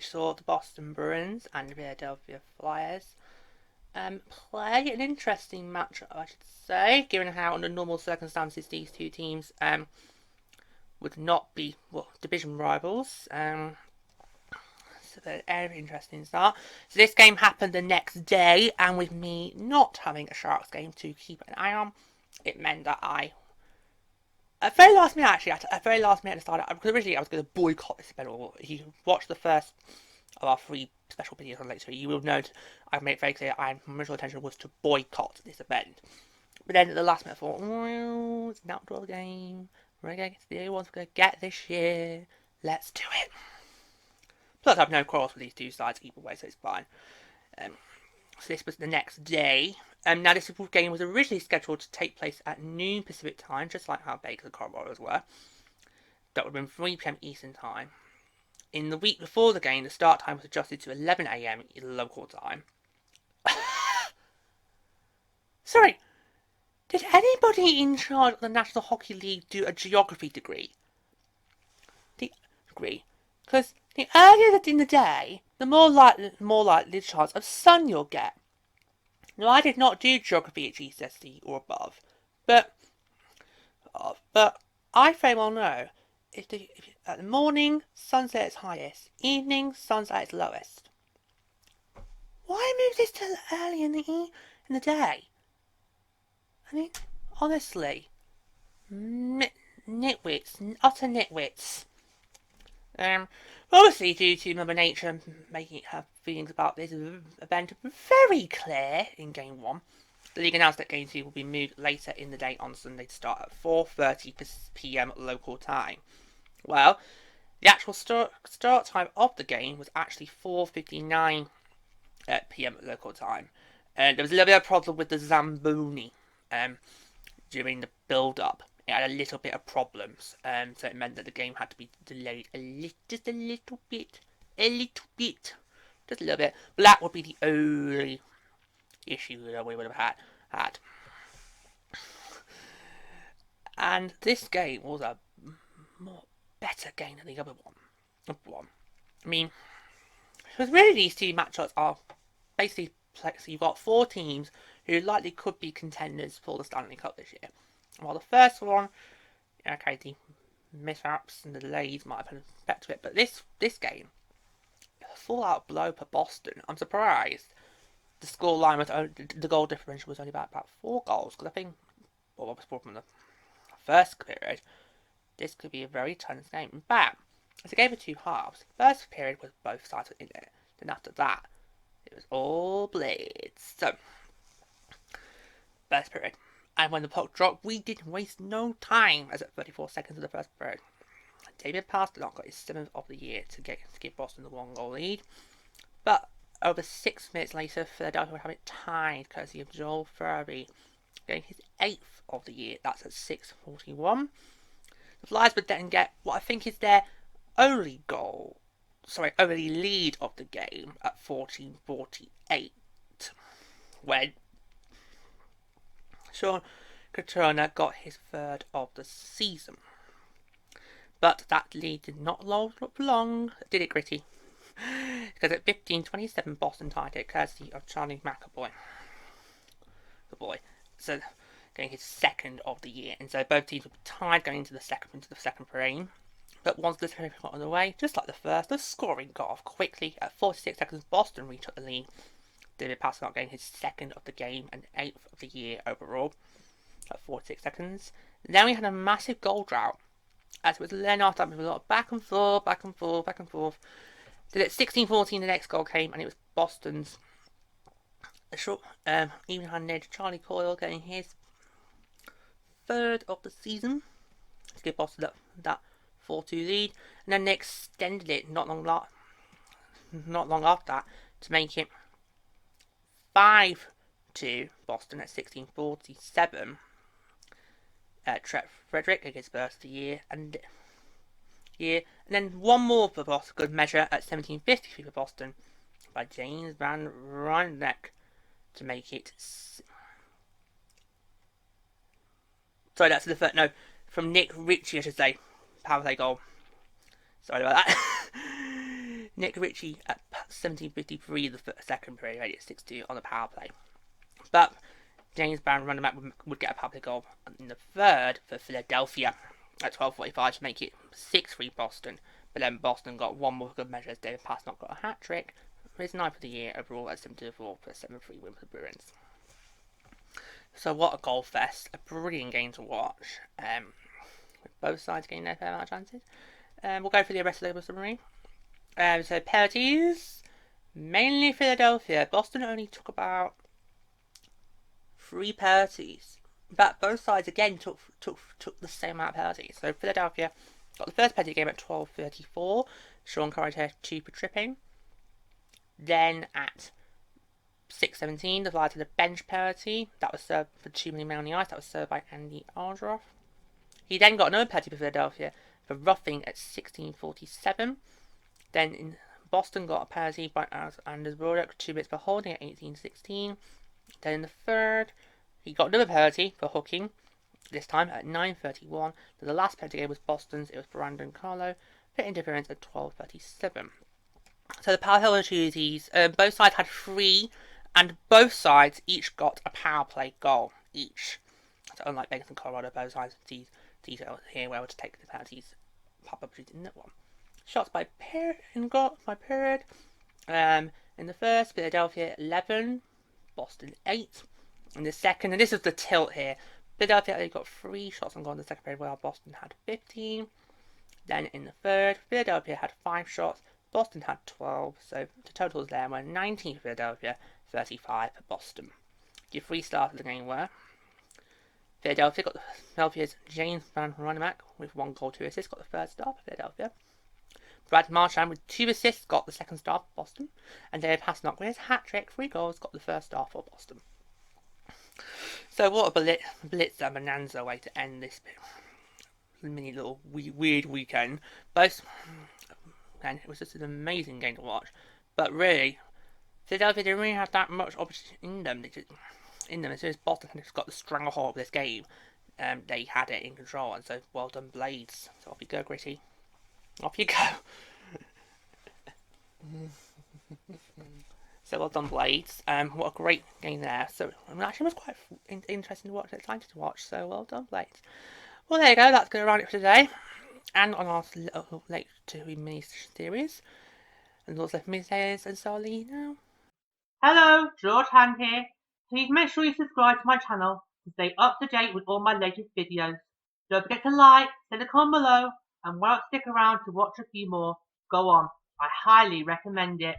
which saw the Boston Bruins and the Philadelphia Flyers play an interesting match, I should say, given how under normal circumstances these two teams would not be division rivals. So a very interesting start. So this game happened the next day, and with me not having a Sharks game to keep an eye on, it meant that at very last minute actually, at very last minute I decided, because originally I was going to boycott this event. If you watch the first of our three special videos on later, you will note I've made it very clear my original intention was to boycott this event. But then at the last minute I thought, it's an outdoor game, we're going to get the only ones we're going to get this year, let's do it. Plus, I have no quarrels with these two sides either way, so it's fine. So this was the next day. Now, this game was originally scheduled to take place at noon Pacific time, just like how Vegas and Colorado were. That would have been 3 p.m. Eastern time. In the week before the game, the start time was adjusted to 11 a.m. local time. Sorry, did anybody in charge of the National Hockey League do a geography degree? Because the earlier in the day, the more likely the chance of sun you'll get. Now, I did not do geography at GCSE or above, but I very well know if at the morning, sun's at its highest, evening, sun's at its lowest. Why move this to early in the day? I mean, honestly, nitwits, utter nitwits. Obviously, due to Mother Nature making her feelings about this event very clear in Game 1, the league announced that Game 2 will be moved later in the day on Sunday to start at 4:30 p.m. local time. Well, the actual start time of the game was actually 4:59 p.m. local time. And there was a little bit of a problem with the Zamboni during the build-up. It had a little bit of problems, so it meant that the game had to be delayed just a little bit, just a little bit. But that would be the only issue that we would have had. And this game was a better game than the other one. I mean, because really these two matchups are basically, so you've got 4 teams who likely could be contenders for the Stanley Cup this year. While the first one, okay, the mishaps and the delays might have had an effect to it, but this game, a full-out blow for Boston. I'm surprised the scoreline was the goal differential was only about 4 goals, because I think, well, from the first period, this could be a very tense game. In fact, it's a game of 2 halves. First period was both sides were in it. Then after that, it was all blades. So, first period. And when the puck dropped, we didn't waste no time, as at 34 seconds of the first period. David Pastrnak got his 7th of the year to give Boston the 1-goal lead. But over 6 minutes later, Philadelphia would have it tied, courtesy of Joel Farabee getting his 8th of the year. That's at 6:41. The Flyers would then get what I think is their only lead of the game at 14:48, when Sean Coturna got his 3rd of the season. But that lead did not last long, did it, Gritty? Because at 15:27, Boston tied it, courtesy of Charlie McAvoy. The boy. So, getting his 2nd of the year. And so both teams were tied going into the second frame. But once the second got on the way, just like the first, the scoring got off quickly. At 46 seconds, Boston retook the lead. David Pastrnak getting his 2nd of the game and 8th of the year overall at 46 seconds. Then we had a massive goal drought, as it was Lennart up with a lot of back and forth. Then at 16:14 the next goal came, and it was Boston's even-handed Charlie Coyle getting his 3rd of the season to give Boston that 4-2 lead, and then they extended it not long after that to make it 5-2 Boston at 16:47. Trent Frederick against first of the year, and then one more for Boston, good measure, at 17:53 for Boston by James Van Rynbeck to make it. Sorry, that's the first. No, from Nick Ritchie, I should say. Power play goal. Sorry about that. Nick Ritchie at 17:53 the second period, made it 6-2 on the power play. But James Brown, running back, would get a power play goal in the third for Philadelphia at 12:45 to make it 6-3 Boston. But then Boston got one more good measure as David Pastrnak got a hat trick for his ninth of the year overall at 7-4 for a 7-3 win for the Bruins. So what a goal fest! A brilliant game to watch. With both sides getting their fair amount of chances. We'll go through the rest of the summary. So penalties, mainly Philadelphia. Boston only took about 3 penalties, but both sides again took the same amount of penalties. So Philadelphia got the first penalty game at 12:34. Sean Corrigan had 2 for tripping. Then at 6:17, the Flyers had a bench penalty that was served for too many men on the ice. That was served by Andy Aldroff. He then got another penalty for Philadelphia for roughing at 16:47. Then in Boston got a penalty by Anders Brodek, 2 minutes for holding at 18:16. Then in the third, he got another penalty for hooking, this time at 9:31. Then the last penalty game was Boston's. It was Brandon Carlo for interference at 12:37. So the power play opportunities, both sides had 3, and both sides each got a power play goal each. So unlike Vegas and Colorado, both sides these details here were able to take the penalties pop up in that one. Shots by Perrin. In the first, Philadelphia 11, Boston 8. In the second, and this is the tilt here, Philadelphia only got 3 shots on goal in the second period, while Boston had 15. Then in the third, Philadelphia had 5 shots, Boston had 12. So the totals there were 19 for Philadelphia, 35 for Boston. The 3 stars of the game were Philadelphia's James Brown, running back, with 1 goal, 2 assists, got the third star for Philadelphia. Brad Marchand with 2 assists got the second star for Boston, and David Pastrnak with his hat trick, 3 goals, got the first star for Boston. So what a blitz and bonanza way to end this mini little weird weekend. And it was just an amazing game to watch. But really, Philadelphia didn't really have that much opportunity in them. As soon as Boston had just got the stranglehold of this game, they had it in control. And so well done, Blades. So off you go, Gritty. Off you go. So well done, Blades. What a great game there. So actually was quite interesting to watch, exciting to watch. So well done, Blades. Well, there you go. That's going to round it for today. And on our little Lake 2 mini series. And also mini series and Solly now. Hello, George Hand here. Please make sure you subscribe to my channel to stay up to date with all my latest videos. Don't forget to like, send a comment below, and why not stick around to watch a few more? Go on, I highly recommend it.